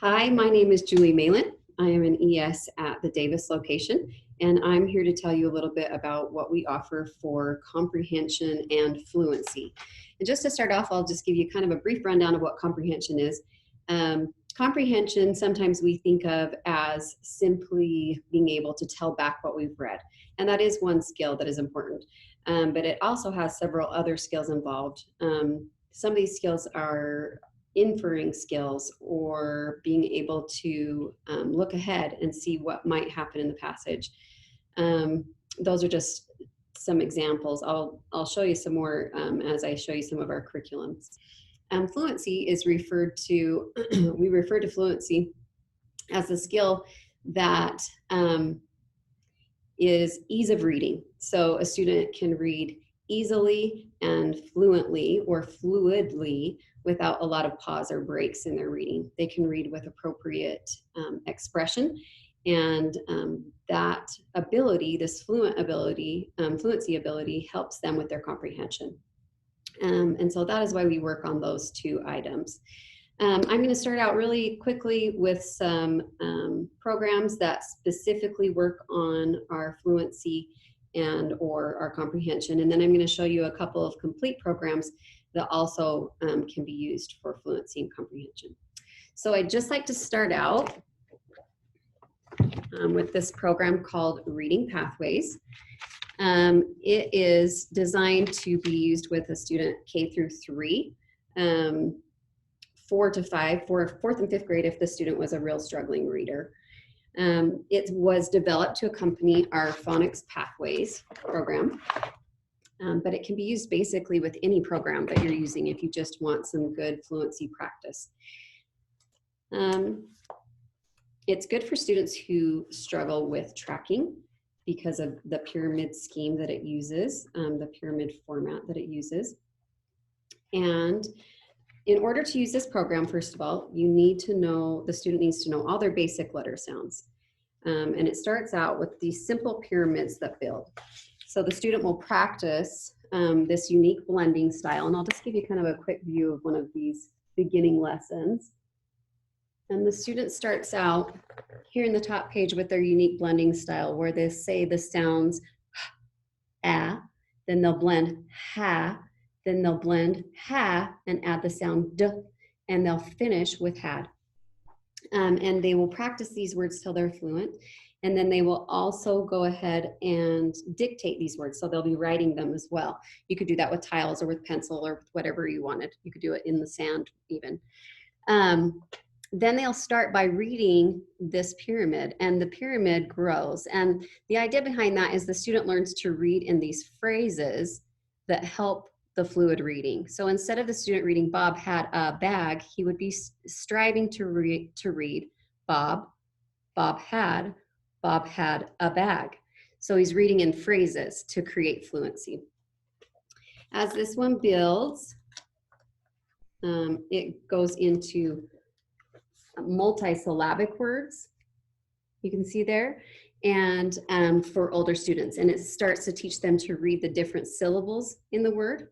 Hi, my name is Julie Malin. I am an ES at the Davis location, and I'm here to tell you a little bit about what we offer for comprehension and fluency. And just to start off, I'll just give you kind of a brief rundown of what comprehension is. Comprehension, sometimes we think of as simply being able to tell back what we've read, and that is one skill that is important. But it also has several other skills involved. Some of these skills are inferring skills or being able to look ahead and see what might happen in the passage. Those are just some examples. I'll show you some more as I show you some of our curriculums. Fluency is referred to, we refer to fluency as a skill that is ease of reading. So a student can read easily and fluently or fluidly without a lot of pause or breaks in their reading. They can read with appropriate expression, and that ability, this fluency ability, helps them with their comprehension. And so that is why we work on those two items. I'm going to start out really quickly with some programs that specifically work on our fluency and or our comprehension, and then I'm going to show you a couple of complete programs that also can be used for fluency and comprehension. So I'd just like to start out with this program called Reading Pathways. It is designed to be used with a student K through 3, 4 to 5, for 4th and 5th grade if the student was a real struggling reader. It was developed to accompany our Phonics Pathways program. But it can be used basically with any program that you're using if you just want some good fluency practice. It's good for students who struggle with tracking because of the pyramid scheme that it uses, the pyramid format that it uses. And in order to use this program, first of all, you need to know, the student needs to know all their basic letter sounds. And it starts out with these simple pyramids that build. So the student will practice this unique blending style, and I'll just give you kind of a quick view of one of these beginning lessons. And the student starts out here in the top page with their unique blending style, where they say the sounds ah, then they'll blend ha, then they'll blend ha and add the sound d, and they'll finish with had. And they will practice these words till they're fluent. And then they will also go ahead and dictate these words. So they'll be writing them as well. You could do that with tiles or with pencil or with whatever you wanted. You could do it in the sand even. Then they'll start by reading this pyramid, and the pyramid grows. And the idea behind that is the student learns to read in these phrases that help the fluid reading. So instead of the student reading Bob had a bag, he would be striving to read Bob had a bag. So he's reading in phrases to create fluency. As this one builds, it goes into multisyllabic words, you can see there, and for older students. And it starts to teach them to read the different syllables in the word,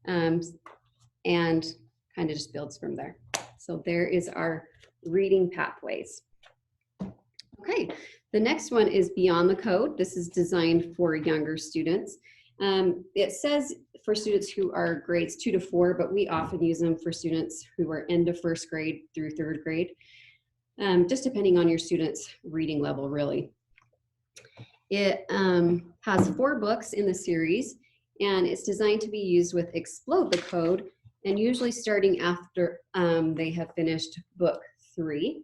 and kind of just builds from there. So there is our reading pathways. Okay, the next one is Beyond the Code. This is designed for younger students. It says for students who are grades 2 to 4, but we often use them for students who are end of 1st grade through 3rd grade, just depending on your student's reading level, really. It has 4 books in the series, and it's designed to be used with Explode the Code, and usually starting after they have finished book 3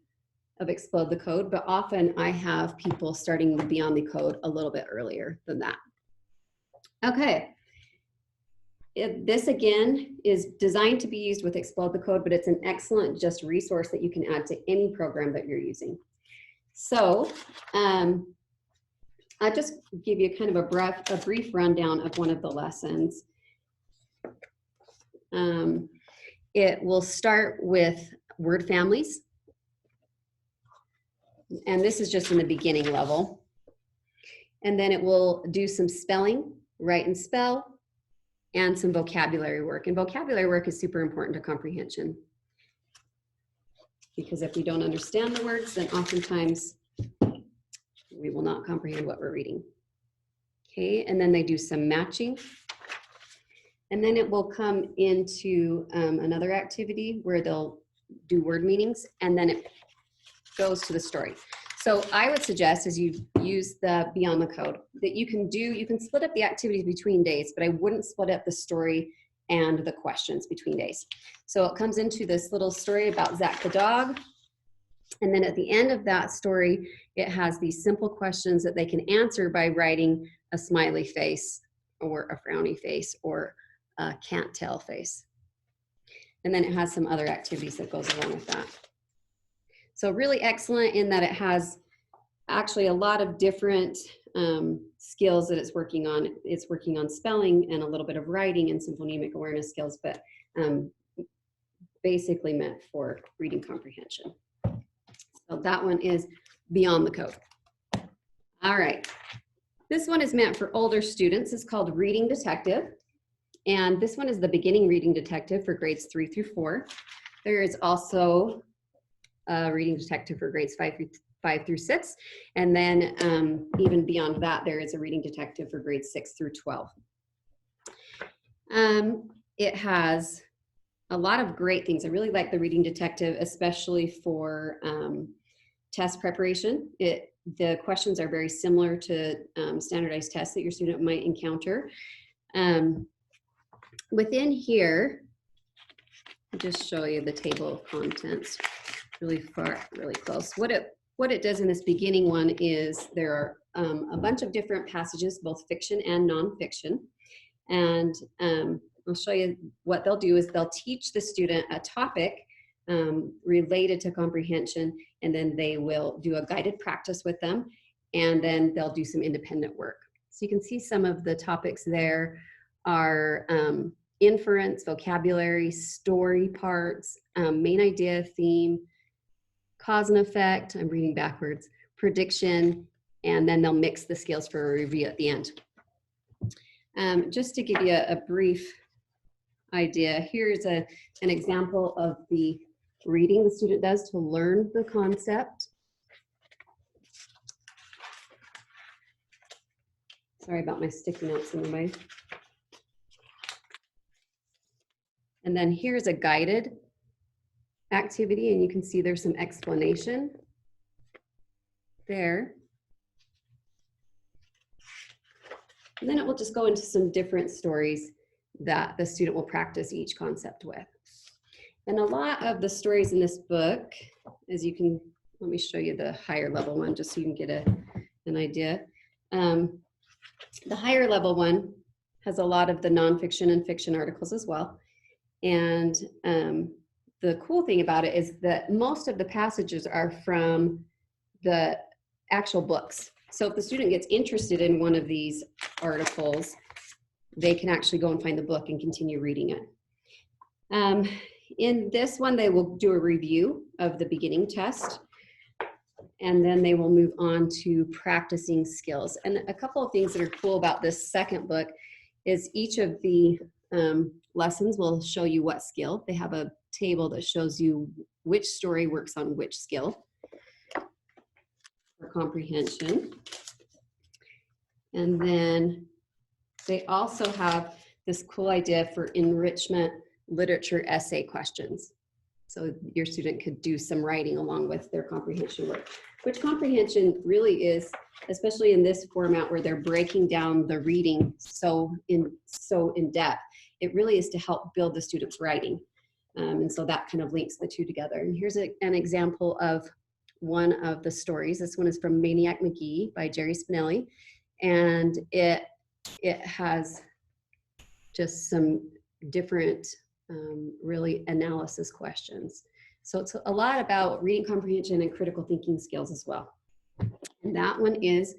of Explode the Code, but often I have people starting Beyond the Code a little bit earlier than that. Okay, this again is designed to be used with Explode the Code, but it's an excellent just resource that you can add to any program that you're using. So I'll just give you kind of a brief rundown of one of the lessons. It will start with word families. And this is just in the beginning level. And then it will do some spelling, write and spell, and some vocabulary work. And vocabulary work is super important to comprehension. because if we don't understand the words, then oftentimes we will not comprehend what we're reading. Okay, and then they do some matching. And then it will come into another activity where they'll do word meanings, and then it goes to the story. So I would suggest, as you use the Beyond the Code, that you can split up the activities between days, but I wouldn't split up the story and the questions between days. So it comes into this little story about Zach the dog. And then at the end of that story, it has these simple questions that they can answer by writing a smiley face or a frowny face or a can't tell face. And then it has some other activities that goes along with that. So really excellent in that it has actually a lot of different skills that it's working on. It's working on spelling and a little bit of writing and some phonemic awareness skills, but basically meant for reading comprehension. So that one is Beyond the Code. All right. This one is meant for older students. It's called Reading Detective. And this one is the beginning Reading Detective for grades 3 through 4. There is also a Reading Detective for grades 5 through 6. And then even beyond that, there is a Reading Detective for grades 6 through 12. It has a lot of great things. I really like the Reading Detective, especially for test preparation. The questions are very similar to standardized tests that your student might encounter. Within here, I'll just show you the table of contents really close. What it does in this beginning one is there are a bunch of different passages, both fiction and nonfiction. And I'll show you what they'll do is they'll teach the student a topic related to comprehension, and then they will do a guided practice with them, and then they'll do some independent work. So you can see some of the topics there are inference, vocabulary, story parts, main idea, theme, cause and effect, I'm reading backwards, prediction, and then they'll mix the skills for a review at the end. Just to give you a brief idea, here's an example of the reading the student does to learn the concept. Sorry about my sticky notes in the way. And then here's a guided activity, and you can see there's some explanation there. And then it will just go into some different stories that the student will practice each concept with. And a lot of the stories in this book, as you can, let me show you the higher level one just so you can get an idea. The higher level one has a lot of the nonfiction and fiction articles as well. And the cool thing about it is that most of the passages are from the actual books. So if the student gets interested in one of these articles, they can actually go and find the book and continue reading it. In this one, they will do a review of the beginning test, and then they will move on to practicing skills. And a couple of things that are cool about this second book is each of the lessons will show you what skill. They have a table that shows you which story works on which skill for comprehension. And then they also have this cool idea for enrichment literature essay questions. So your student could do some writing along with their comprehension work, which comprehension really is, especially in this format where they're breaking down the reading so in depth, it really is to help build the student's writing. And so that kind of links the two together. And here's an example of one of the stories. This one is from Maniac McGee by Jerry Spinelli. And it has just some different really analysis questions. So it's a lot about reading comprehension and critical thinking skills as well. And that one is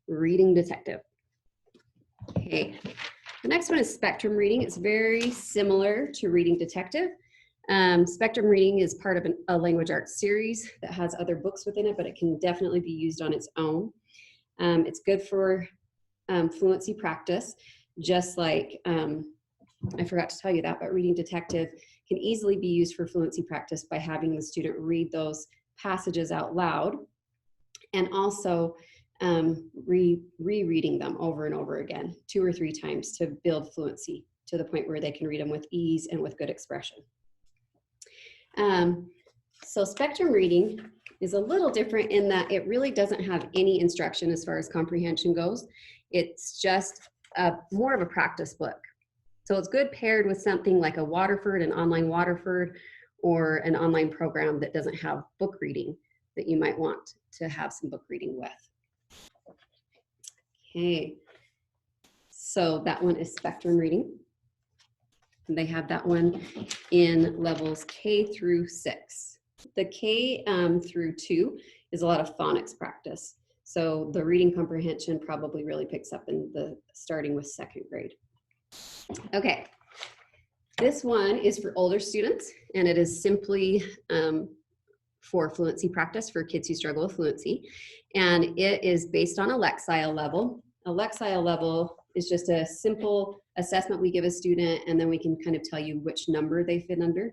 Reading Detective. Okay, the next one is Spectrum Reading. It's very similar to Reading Detective. Spectrum Reading is part of a language arts series that has other books within it, but it can definitely be used on its own. It's good for fluency practice, just like I forgot to tell you that, but Reading Detective can easily be used for fluency practice by having the student read those passages out loud, and also rereading them over and over again, 2 or 3 times, to build fluency to the point where they can read them with ease and with good expression. So spectrum reading is a little different in that it really doesn't have any instruction as far as comprehension goes. It's just more of a practice book. So it's good paired with something like a Waterford, an online Waterford, or an online program that doesn't have book reading that you might want to have some book reading with. Okay, so that one is spectrum reading. And they have that one in levels K through 6. The K through 2 is a lot of phonics practice. So the reading comprehension probably really picks up in the starting with 2nd grade. Okay, this one is for older students, and it is simply for fluency practice for kids who struggle with fluency. And it is based on a Lexile level. A Lexile level is just a simple assessment we give a student, and then we can kind of tell you which number they fit under.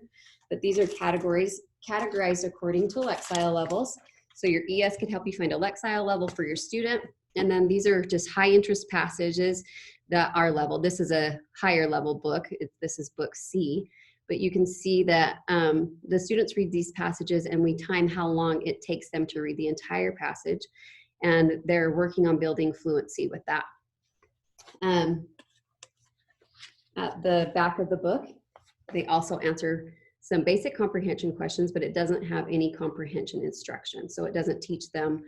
But these are categorized according to Lexile levels. So your ES can help you find a Lexile level for your student. And then these are just high interest passages that are leveled. This is a higher level book. This is book C. But you can see that the students read these passages, and we time how long it takes them to read the entire passage. And they're working on building fluency with that. At the back of the book, they also answer some basic comprehension questions, but it doesn't have any comprehension instruction. So it doesn't teach them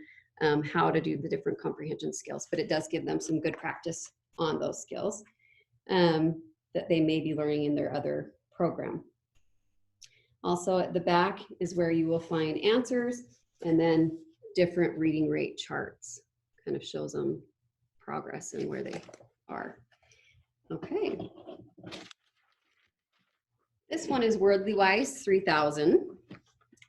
how to do the different comprehension skills, but it does give them some good practice on those skills that they may be learning in their other program. Also at the back is where you will find answers, and then different reading rate charts. Kind of shows them progress and where they are. Okay. This one is Worldly Wise 3000,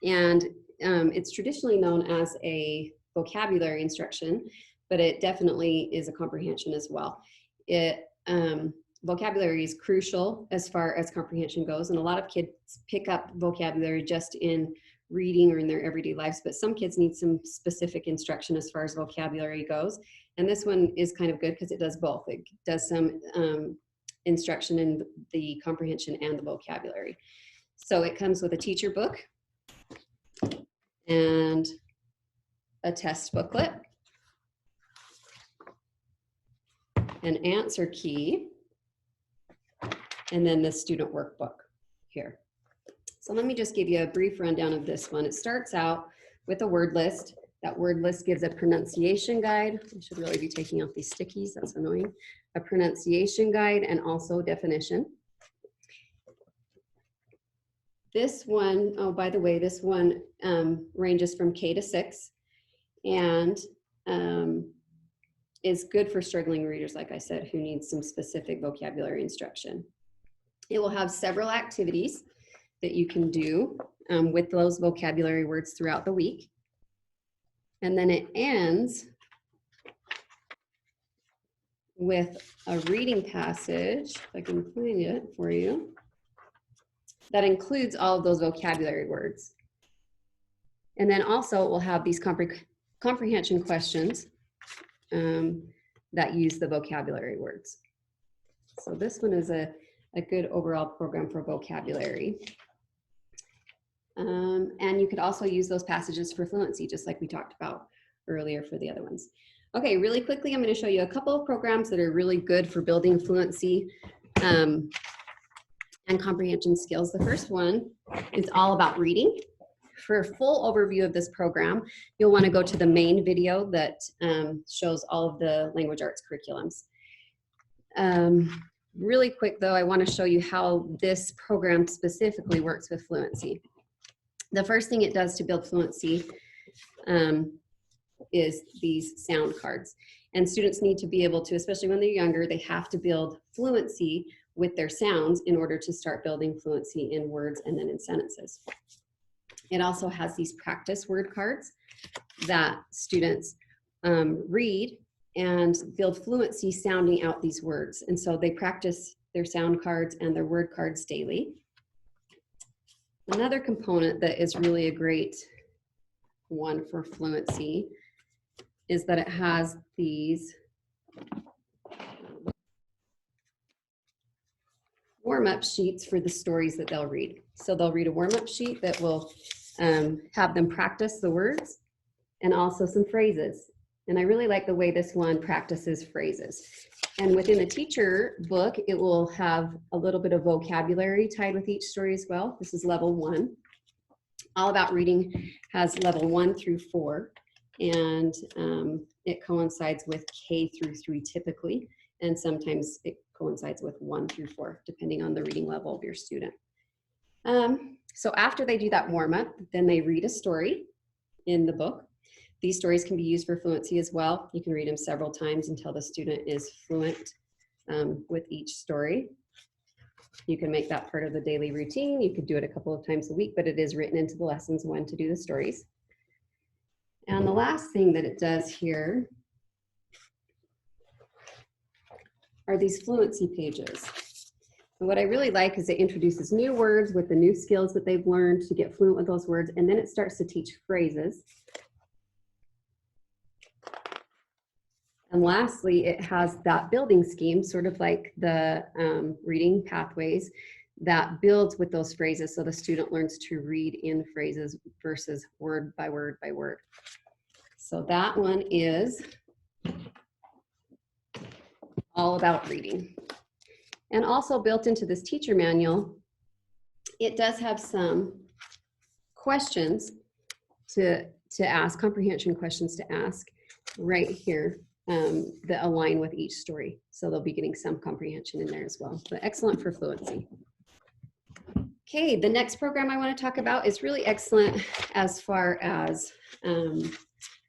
and it's traditionally known as a vocabulary instruction, but it definitely is a comprehension as well. Vocabulary is crucial as far as comprehension goes, and a lot of kids pick up vocabulary just in reading or in their everyday lives, but some kids need some specific instruction as far as vocabulary goes. And this one is kind of good because it does both. It does some instruction in the comprehension and the vocabulary. So it comes with a teacher book and a test booklet, an answer key, and then the student workbook here. So let me just give you a brief rundown of this one. It starts out with a word list. That word list gives a pronunciation guide. I should really be taking off these stickies, that's annoying. A pronunciation guide and also definition. This one, oh, by the way, this one ranges from K to 6 and is good for struggling readers, like I said, who need some specific vocabulary instruction. It will have several activities that you can do with those vocabulary words throughout the week. And then it ends with a reading passage, if I can find it for you, that includes all of those vocabulary words. And then also it will have these comprehension questions that use the vocabulary words. So this one is a good overall program for vocabulary. And you could also use those passages for fluency, just like we talked about earlier for the other ones. Okay, really quickly, I'm going to show you a couple of programs that are really good for building fluency and comprehension skills. The first one is all about reading. For a full overview of this program, you'll want to go to the main video that shows all of the language arts curriculums. Really quick though, I want to show you how this program specifically works with fluency. The first thing it does to build fluency is these sound cards. And students need to be able to, especially when they're younger, they have to build fluency with their sounds in order to start building fluency in words and then in sentences. It also has these practice word cards that students read and build fluency sounding out these words. And so they practice their sound cards and their word cards daily. Another component that is really a great one for fluency is that it has these warm-up sheets for the stories that they'll read. So they'll read a warm-up sheet that will have them practice the words and also some phrases. And I really like the way this one practices phrases. And within the teacher book, it will have a little bit of vocabulary tied with each story as well. This is level 1. All About Reading has level 1 through 4, and it coincides with K through 3 typically, and sometimes it coincides with 1 through 4, depending on the reading level of your student. So after they do that warm-up, then they read a story in the book. These stories can be used for fluency as well. You can read them several times until the student is fluent with each story. You can make that part of the daily routine. You could do it a couple of times a week, but it is written into the lessons when to do the stories. And the last thing that it does here are these fluency pages. And what I really like is it introduces new words with the new skills that they've learned to get fluent with those words, and then it starts to teach phrases. And lastly, it has that building scheme, sort of like the reading pathways, that builds with those phrases so the student learns to read in phrases versus word by word by word. So that one is All About Reading. And also built into this teacher manual, it does have some questions to ask, comprehension questions to ask right here that align with each story. So they'll be getting some comprehension in there as well. But excellent for fluency. Okay, the next program I want to talk about is really excellent as far as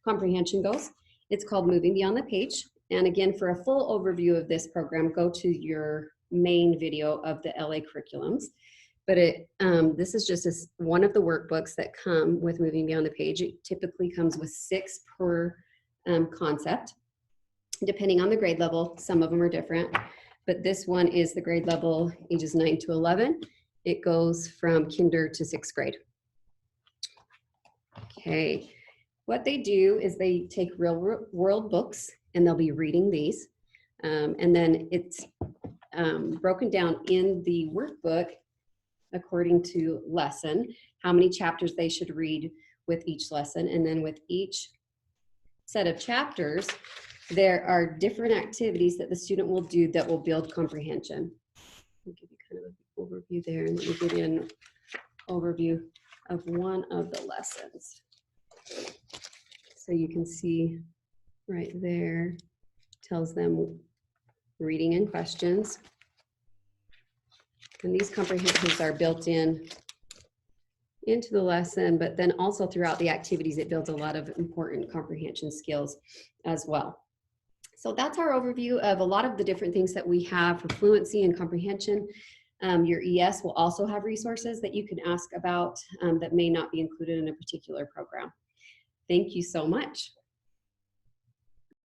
comprehension goes. It's called Moving Beyond the Page. And again, for a full overview of this program, go to your main video of the LA curriculums. But this is just one of the workbooks that come with Moving Beyond the Page. It typically comes with 6 per concept, depending on the grade level. Some of them are different, but this one is the grade level ages 9 to 11. It goes from kinder to 6th grade. Okay, what they do is they take real world books and they'll be reading these. And then it's broken down in the workbook according to lesson, how many chapters they should read with each lesson. And then with each set of chapters, there are different activities that the student will do that will build comprehension. I'll give you kind of an overview there, and let me give you an overview of one of the lessons. So you can see right there, tells them reading and questions. And these comprehensions are built into the lesson, but then also throughout the activities, it builds a lot of important comprehension skills as well. So that's our overview of a lot of the different things that we have for fluency and comprehension. Your ES will also have resources that you can ask about that may not be included in a particular program. Thank you so much.